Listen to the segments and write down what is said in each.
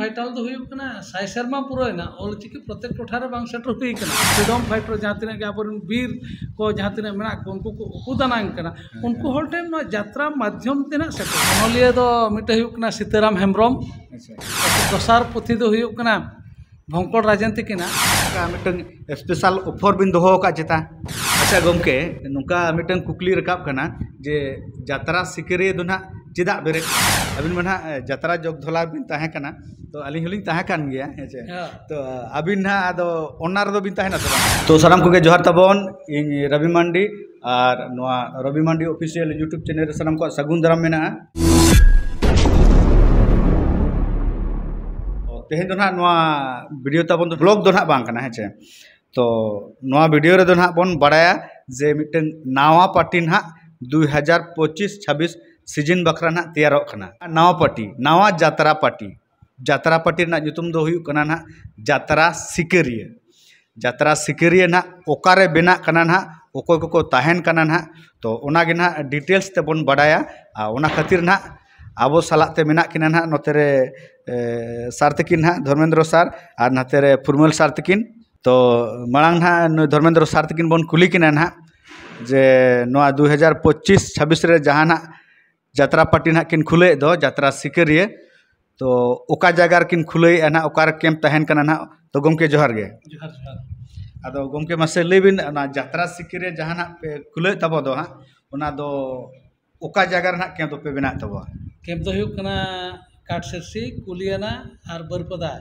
Vital दो हुई कना साइ शर्मा पुरोयना ऑलचिकी प्रत्येक टोठारे बांग सेटर हुई कना फ्रीडम फाइटर जहाँ तिना के अपन वीर को जहाँ तिना मेना को उनको को उदानांग कना उनको होल टाइम ना यात्रा माध्यम तिना सेटर ओनलिए दो मिटे हुई कना सीताराम हेम्ब्रम प्रसार पुथी दो हुई कना भंकड़ राजनीति किना मिटन स्पेशल ऑफर बिन दोहो का चेता अच्छा गमके नुका मिटन कुकली रकाब कना जे यात्रा सिकरे दुना चिदा बेरे अबिन मना यात्रा जोगधला बिन ताहे कना तो अली हलिंग ताहे कान गया हेचे तो अबिन ना आदो ओनार दो बिन ताहे ना तो साराम को जोहार तबन इन रवि मंडी और नोआ रवि मंडी ऑफिशियल यूट्यूब चैनल रे साराम को सगुन दाराम मेना तेहे दो ना नोआ वीडियो तबन तो ब्लॉग दो ना बांग कना हेचे तो नोआ वीडियो रे दो ना बन बड़ाया जे मिटन नावा पार्टी ना 2025-26 सीजन बखरा ना तैयार होना नावा पार्टी नावा जात्रा पार्टी ना जुतुम दो हुई कना ना जात्रा सिकरिया ना ओकारे बेना कना ना ओको को ताहेन कना ना तो ओना गे ना डिटेल्स ते बन बड़ाया ओना खातिर ना आबो सालाते मेना किना ना नोतेरे सार तकिन ना धर्मेंद्र सार और नातेरे फुरमल सार तकिन तो मांग ना धर्मेंद्र सार तकिन बन कुली किना ना जे नोआ 2025-26 रे जहाँ ना यात्रा पार्टी ना किन खुले दो यात्रा सिकरिया तो ओका जगह किन खुले ना ओकार कैंप तहन कना ना तो गमके जोहार गे आदो गमके मासे लेबिन ना यात्रा सिकरिया जहाँ ना पे खुले तबो दो हां ओना दो ओका जगह ना कैंप पे बना तबो कैंप दो हुई कना काटसिरसी कुलियाना और बरपदा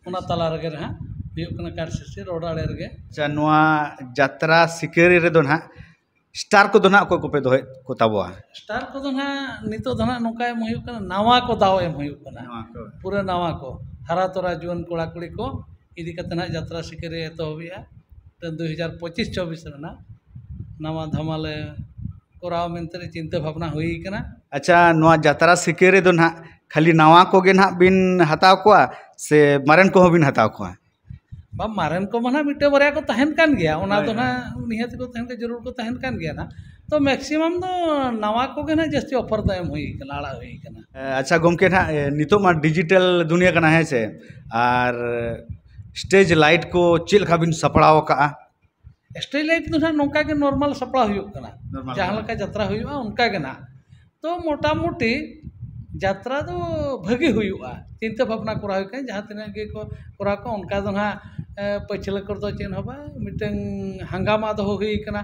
ओना तला रगे रहा हुई कना काटसिरसी रोडाले रगे अच्छा नोआ यात्रा सिकरिया रे दो ना स्टार को दो ना को पे दो को तबो स्टार को दो ना नितो दो ना नोका एम हुई कना नावा को दाव एम हुई कना पूरा नावा को हरा तोरा जुवन कोड़ा कुड़ी को इदी कते ना यात्रा सिकरिया तो होबिया 2025-24 रेना नावा धमाले कोराव मेंते चिंता भावना हुई कना अच्छा नोआ यात्रा सिकरिया दो ना खाली नावा को गे ना बिन हताव को से मारन को बिन हताव को बा मारन को मना मिटे बरिया को तहन कान गया ओना तो ना निहत को तहन के जरूर को तहन कान गया ना तो मैक्सिमम तो नवा को के ना जस्ती ऑफर तो एम हुई लाड़ा हुई कना अच्छा गमके ना नितो मा डिजिटल दुनिया कना है से और स्टेज लाइट को चिल खाबिन सपड़ाव का स्टेज लाइट तो ना नोका के नॉर्मल सपड़ा हुई कना जहां लका यात्रा हुई उनका के ना तो मोटा मोटी यात्रा तो भागी हुआ चिंता भावना करा हुई जहाँ तीन गे को करा को उनका दो ना पछले कर दो चेन हबा मिटन हंगामा दो हुई कना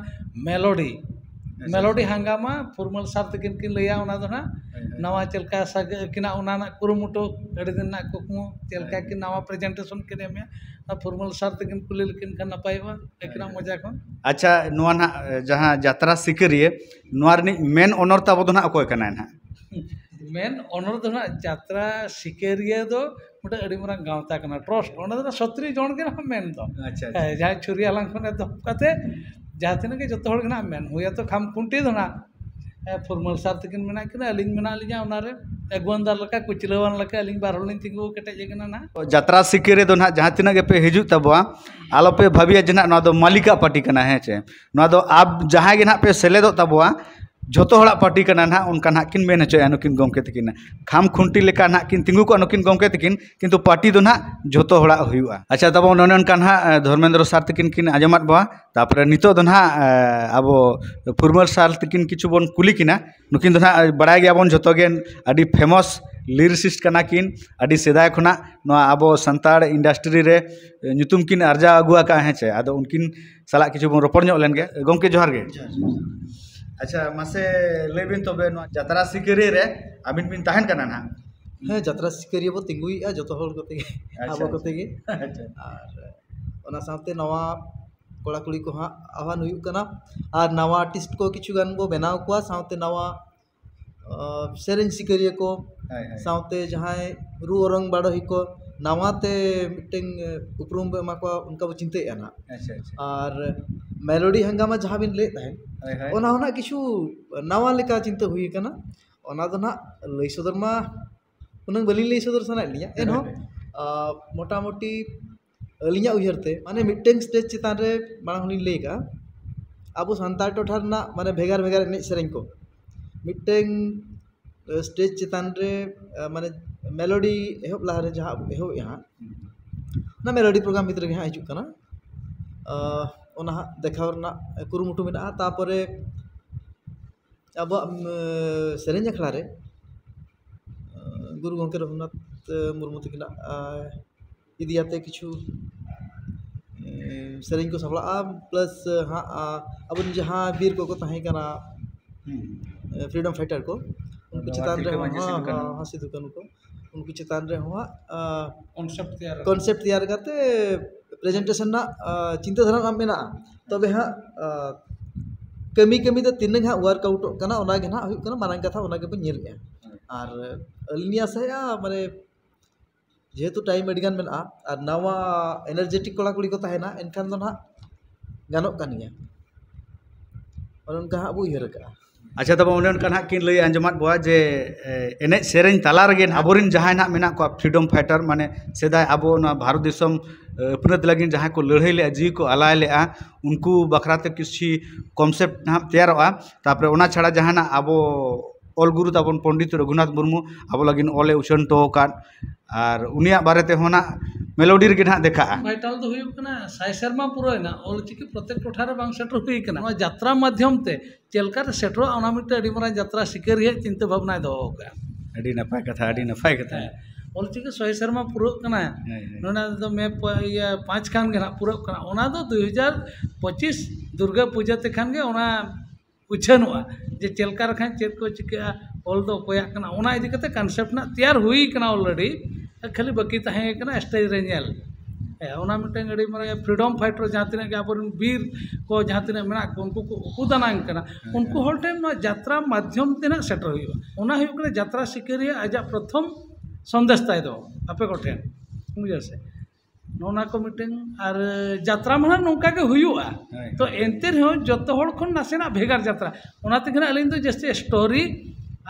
मेलोडी हंगामा फुरमल सार तकिन किन लैया ओना दो ना नवा चलका सग किना ओना ना कुरुमुटो अड़ी दिन ना कुकमु चलका कि नवा प्रेजेंटेशन किने में फुरमल सार तकिन कुली लेकिन खान नपायवा एकना मजा को अच्छा नोआ ना जहाँ यात्रा सिकरिया नोआ रे मेन ओनर ताबो दो ना अकोय कना ना मेन ऑनर दो ना यात्रा सिकरिया दो मोटे अड़ी मरा गावता कना ट्रस्ट ओना दो 70 जन के ना मेन दो अच्छा जहाँ छुरी आलांग खने दो कते जहाँ तीन के जतो हड़ के ना मेन हुया तो खाम खुंटी दो ना फुरमल सार तकिन मेना किना अलिंग मेना लिया ओना रे एगवंदार लका कुचलवान लका अलिंग बार होलिंग तिंगु केटे जेगना ना यात्रा सिकरिया दो ना जहाँ तीन के पे हिजु तबवा आलो पे भाबिया जना ना दो मालिका पार्टी कना है चे ना दो आप जहाँ के ना पे सेलेदो तबवा जोतो हड़ा पार्टी कना ना उनका ना किन मेन हचो अनुकिन गमके तकिन खाम खुंटी लेका ना किन तिंगु को अनुकिन गमके तकिन किंतु पार्टी दो ना जोतो हड़ा हुआ अच्छा तब नोन का ना धर्मेंद्र सार तकिन किन आजमात बा तापर नितो दो ना अब फुरमल सार तकिन किछु बन कुली किना नुकिन दो ना बड़ाय गया बन जोतो गे अडी फेमस लिरिसिस्ट कना किन अडी सेदाय खना नो अब संताड़ इंडस्ट्री रे ᱧᱩᱛᱩᱢ किन अर्जा अगुआ का हेचे आदो उनकिन साला किछु बन रोपड़ ᱧᱚᱜ len गे गमके जोहार गे अच्छा मासे लेबिन तबे नो यात्रा सिकरिया रे आबिन बिन ताहन कना ना हाँ यात्रा सिकरिया बो तिंगुई जोतो हल कोते आबो कोते गे और ओना साथे नवा कोड़ा कुड़ी को हाँ आह्वान हुई कना और नवा आर्टिस्ट को किछु गान बो बनाव को साथे नवा सेरेन सिकरिया को साथे जहां रू औरंग बाड़ो ही को नवाते मिटिंग उपरूम बे मा को उनका बो चिंते ना और मेलोडी हंगामा जहां बिन ले ताहेन ओना होना किछु नवा लेका चिंता हुई कना ओना दो ना लई सदर मा उनंग बलिन लई सदर सना लिया एनो मोटा मोटी अलिया उयरते माने मिटिंग स्टेज चितान रे मांग हुनी लेका अब संतार टोठार ना माने भेगार भेगार एने सेरेन को मिटिंग स्टेज चितान रे माने मेलोडी एहब लारे जहाँ एहब यहाँ ना मेलोडी प्रोग्राम भितर गे हिजुग कना ओना देखाव रना कुरुमुटु मेना तापरे अब सेरेंज अखड़ा रे गुरु गंके रघुनाथ मुर्मू तकिना इदियाते किछु सेरेंज को सबला प्लस हाँ अब जहाँ वीर को तहें कना फ्रीडम फाइटर को उनको चितान रे हाँ सिद्धू कानू को उनको चितान रे हुआ कॉन्सेप्ट तैयार करते प्रेजेंटेशन ना चिंता धारा नाम मेना तबे हाँ कमी कमी तो तीन हाँ वर्कआउट करना ओना गे ना हुई करना मारंग कथा ओना गे पे नेल गया और अलिनिया से माने जेहेतु टाइम एडिगान मेना और नवा एनर्जेटिक कोला कुड़ी को तहेना एनखान दो ना गानोक कान गया और उनका हाँ वो उयहर का अच्छा तब उन्हें उनका किन लई अंजमात बुआ जे एने सेरेंज तला रगे आबोरिन जहां ना मेना को फ्रीडम फाइटर माने सेदाय आबो ना भारत देशम अपनत लगिन जहां को लड़ाई ले जी को अलाय ले उनको बखराते किसी कॉन्सेप्ट ना तैयारोआ तापरे ओना छाड़ा जहां ना आबो ऑल गुरु ताबन पंडित रघुनाथ मुर्मू आबो लगिन ओले उछन तो कान और उनिया बारेते होना मेलोडी रे ना देखा भाइटल तो हुई कना साय शर्मा पूरा ना ऑलचिकी प्रत्येक टोठा रे बांग सेटर हुई कना नवा यात्रा माध्यम ते चेलका सेटर ओना मिटे अडी मरा यात्रा सिकरिया चिंता भावना दो का अडी नपाय कथा ऑलचिकी साय शर्मा पूरा कना नोना तो मैं 5 खान गे ना पूरा कना ओना दो 2025 दुर्गा पूजा ते खान गे ओना उछनुआ जे चेलका रखा चेक को चिका ऑल दो कोया कना ओना इदी कते कॉन्सेप्ट ना तैयार हुई कना ऑलरेडी खाली बाकी तहें कना स्टेज रे नेल ओना मिटे अड़ी मारे फ्रीडम फाइटर जहाँ तीन के आबोरन वीर को जहाँ तीन मेना को उनको को उकुदानांग कना उनको हर टाइम यात्रा माध्यम तेना सेटर हुई ओना हुई कना यात्रा सिकरिया आजा प्रथम संदेश ताई दो आपे को ठेन मुझे से नोना को मिटिंग और यात्रा माना नौका के हुआ तो एनते रहो जतो हर खन नासेना भेगार यात्रा ओना तेगना अलिन तो जैसे स्टोरी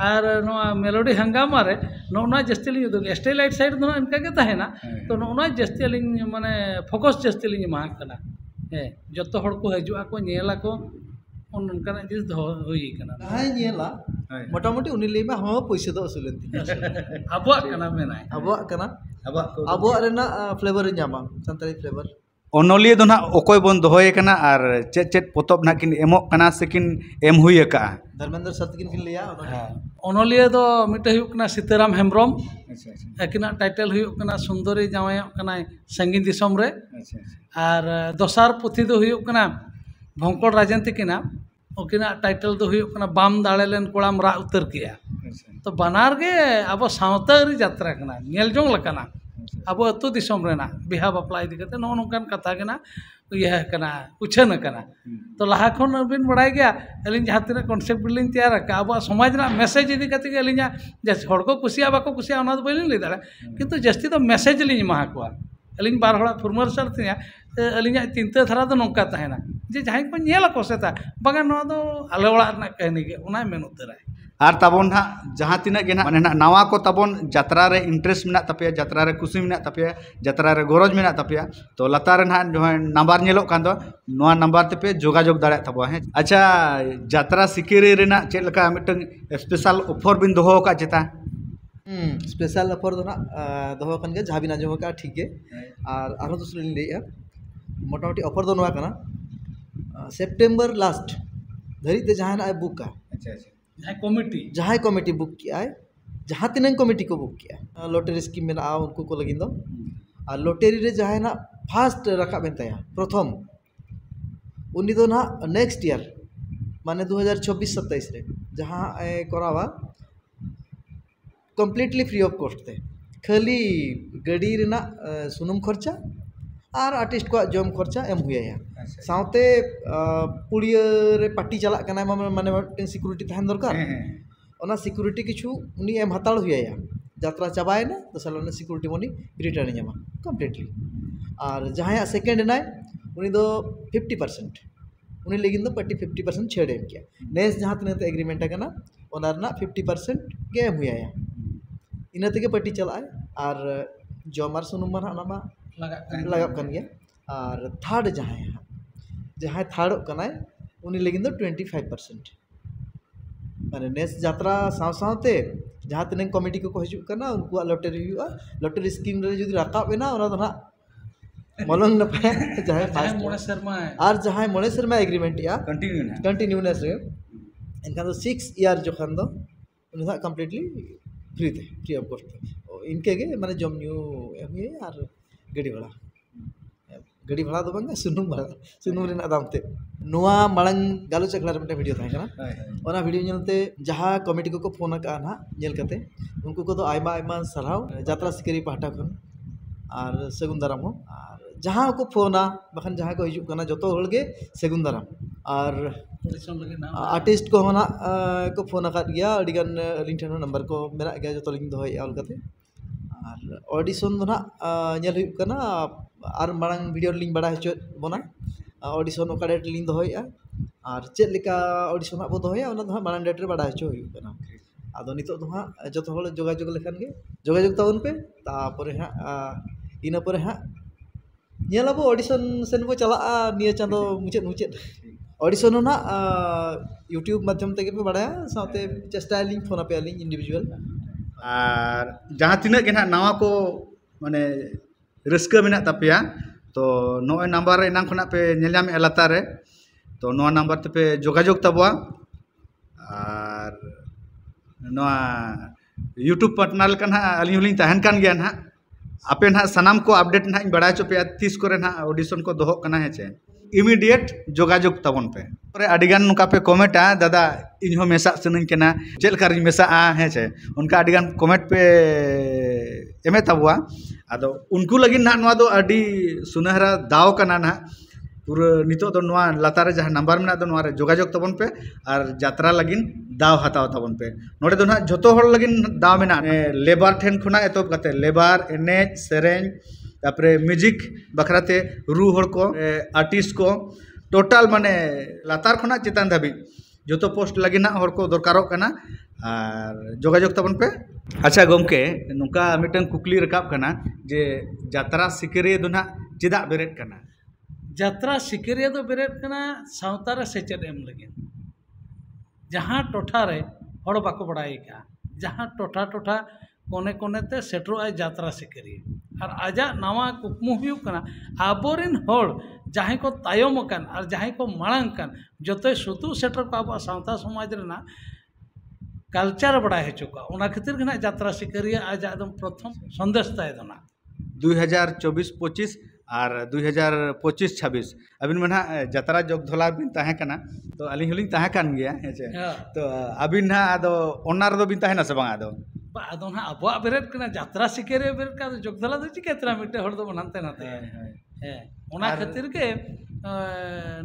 और नोआ मेलोडी हंगामा रे नोना जस्ती लिंग दो स्टेज लाइट साइड दो इनका के तहेना तो नोना जस्ती लिंग माने फोकस जस्ती लिंग मा कना जतो हर को हजुआ को नेला को उनका जिस हुई कना हाय नेला मोटामुटी उनी लेमा हो पैसे दो असुलन ती अबुआ कना मेना अबुआ रेना फ्लेवर ᱧᱟᱢᱟ संताली फ्लेवर ओनोलिया दो ना ओकोय बन दोहोय कना और चेत चेत पोतब ना किन एमोक कना से किन एम हुई का धर्मेंद्र सतकिन किन लिया ओनोलिया दो मिटे हुई कना सीताराम हेम्ब्रम एकिना टाइटल हुई कना सुंदरी जावाय कना संगीन दिसम रे और दोसार पुथी दो हुई कना भोंकड़ राजंती किना ओकिना टाइटल दो हुई कना बाम दाड़े लेन कोड़ाम रा उतर किया तो बनार गे अब सावतारी यात्रा कना नेल जोंग लकना अब अतु दिसम रेना बिहा बापला इदी कते नो नोकान कथा गना यह कना उछन कना तो लहा खन बिन बड़ाय गया अलिन जहाँ तीन कॉन्सेप्ट बिल्डिंग तैयार का अब समाज ना मैसेज इदी कते के अलिन जैसे हड़ को कुसिया बाको कुसिया ओना तो बलिन ले दाड़ा किंतु जस्ती तो मैसेज लिन महा को अलिन बार हड़ा फुरमर सर तिया अलिन चिंता धारा तो नौका तहेना जे जहाँ को नेला को सेता बागा नो दो आले ओड़ा रना कहनी के ओना मेन उतराय और तबन ना जहाँ तीन गे ना माने नवा को तबन यात्रा रे इंटरेस्ट मेना तपिया यात्रा रे खुशी मेना तपिया यात्रा रे गरज मेना तपिया तो लतार ना जो नंबर नेलो कान दो नवा नंबर तेपे जोगाजोग दाड़ा तबो है अच्छा यात्रा सिकिरी रेना चेत लका मिटन स्पेशल ऑफर बिन दोहो का चेता स्पेशल ऑफर दो ना दोहो कन गे जहाँ बिन आजम का ठीक है और आरो दूसरे ले मोटामुटी ऑफर दो नवा कना सेप्टेम्बर लास्ट धरी ते जहाँ ना बुक का जहाँ कमिटी बुक किया है जहाँ तीन कमिटी को बुक किया लॉटरी स्कीम में उनको को लगी दो और लॉटरी रे जहाँ ना फास्ट रखा बनता प्रथम उन्नी दो ना नेक्स्ट ईयर माने 2026-27 रे जहाँ करावा कम्प्लीटली फ्री ऑफ कॉस्ट थे खाली गाड़ी रेना सुनुम खर्चा और आर्टिस्ट को जम खर्चा एम हुआ साउते पुड़िया रे पार्टी चला कना माने सिक्योरिटी तहन दरकार ओना सिक्योरिटी किछु उनी एम हताड़ हुआ यात्रा चाबाए ना तो साल सिक्योरिटी मनी रिटर्न ᱧᱟᱢᱟ कम्प्लीटली और जहाँ सेकेंड ना उनी दो 50% उनी लेकिन दो पार्टी 50% छेड़ एम किया नेक्स्ट जहाँ तीन एग्रीमेंट कना ओना रना 50% के एम हुआ इना तेगे पार्टी चलाए और जमार सुनुम मा लगा कन गया और थर्ड जहाँ थर्ड कनाय उनी लेकिन दो 25% माने नेस यात्रा सावते जहाँ तीन कमिटी को हजना उनको लॉटरी हुआ लॉटरी स्कीम रे जुदी राकाब एना ओना दो ना मलंग नपे जहाँ फास्ट और जहाँ मोड़े शर्मा एग्रीमेंट या कंटिन्यूनेस रे इनका 6 ईयर जोखान दो उन्हें कम्प्लीटली फ्री ऑफ कॉस्ट इनके गे माने जम न्यू एम और गाड़ी भाड़ा दो बांगा सुनुम रेना दाम ते नुआ मांग गालोच अखड़ा रे वीडियो थाहे कना ओना वीडियो नेलते जहाँ कमिटी को फोन का ना नेल कते उनको को आयमा आयमा सराव यात्रा सिकरी पाहटा खन और सगुन दाराम हो और जहाँ को फोना बखान जहाँ को हिजुक कना जतो होल गे सगुन दाराम और आर्टिस्ट को होना को फोन आकाद गया अडिगान लिंक ठेन नंबर को मेरा गया जतो लिंक दोहय ऑल कते और ऑडिशन दो ना नेल हुई कना और मांग वीडियो लिंक बड़ा हचो बना ऑडिशन ओका डेट लिंक दोहय और चेक लेका ऑडिशन बो दोहय ओना दो मांग डेट रे बड़ा हचो हुई कना आदो नितो दो हाँ जतो होल जोगाजोग लेखान गे जोगाजोग ताबन पे तापरे हाँ इना परे हाँ नेलाबो ऑडिशन सेन बो चला निया चांदो मुचेद ऑडिशन ना यूट्यूब माध्यम ते पे बड़ा साथे चेष्टा लिंक फोन पे लिंक इंडिविजुअल और जहाँ तीन के ना नवा को माने रस्का मेना तपिया तो नॉय नंबर रे नाम खना पे नेलाम एलाता रे तो नवा नंबर ते पे जोगाजोग तबवा और नवा यूट्यूब पार्टनर का ना अली हुलिंग तहन कान गया ना आपे ना सनाम को अपडेट ना बड़ा चो पे 30 को ना ऑडिशन को दोहो कना है चे इमीडिएट जोगाजोग तबन पे और अडिगान नुका पे कमेंटा दादा इन हो मेसा सनन केना चेल कर मेसा है चे उनका अडिगान कमेंट पे एमे तबवा आदो उनको लगी ना नवा दो अडी सुनहरा दाव कना ना पूरा नितो दो नवा लातारे जहाँ नंबर में दो नवा जोगाजोग तबन पे और यात्रा लगिन दाव हताव तबन पे नोडे दो ना जोतो हर लगिन दाव में ना लेबर ठेन खुना एतोब कते लेबर एनेज सेरेंज तापरे म्यूजिक बखराते रू हर को आर्टिस्ट को टोटल माने लातार खुना चितान धाबी जोतो पोस्ट लगिना हर को दरकारो कना और जोगाजोग तबन पे अच्छा गोमके नुका मिटन कुकली रकाब कना जे यात्रा सिकरिया दो ना चिदा बेरेट कना यात्रा सिकरिया दो बेरेट कना सावता रे सेचेद एम लगे जहाँ टोठा रे हड़ बाको बड़ाई का जहाँ टोठा टोठा कोने कोने ते सेटरो आ यात्रा सिकरिया और आजा नवा कुकमु हुयु कना आबोरिन हड़ जहाँ को तायम कान और जहाँ को मांग कान जोते सुतु सेटर को अब सावता समाज रेना कल्चर बड़ा चुका उना खातिर के ना यात्रा सिकरिया आज एकदम प्रथम संदेश ताय दना 2024-25 और 2025-26 अबिन मना यात्रा जोगधोला बिन ताहे कना तो अली हुलिंग ताहे कान गया हेचे तो अबिन ना आदो ओनार दो बिन ताहे ना से बांग आदो ना अब बेरेट कना यात्रा सिकरिया बेरेट का जोगधोला दो चिकेतरा मिटे हड़ दो बनाते नाते है उना खातिर के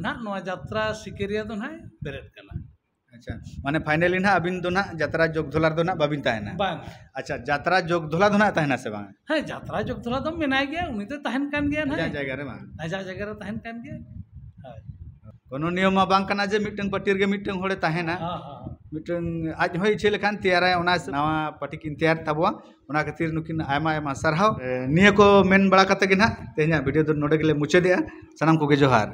ना नो यात्रा सिकरिया दो ना बेरेट कना अच्छा माने फाइनली ना अबिन दो ना यात्रा जोगधोला दो ना बाबिन ताहेना बांग अच्छा यात्रा जोगधोला दो ना ताहेना से बांग है यात्रा जोगधोला दो मेनाय गया उनी तो तहन कान गया ना जगह रे बांग जगह रे तहन कान गया कोनो नियम मा बांग कना जे मिटन पटिर गे मिटन होड़े ताहेना मिटन आज होय छे लेखान तैयार है ओना नवा पटी किन तैयार तबवा ओना खातिर नुकिन आयमा आयमा सरहाव निया को मेन बड़ा कते गे ना तेहना वीडियो दो नोडे गेले मुचे दिया सनम को गे जोहार।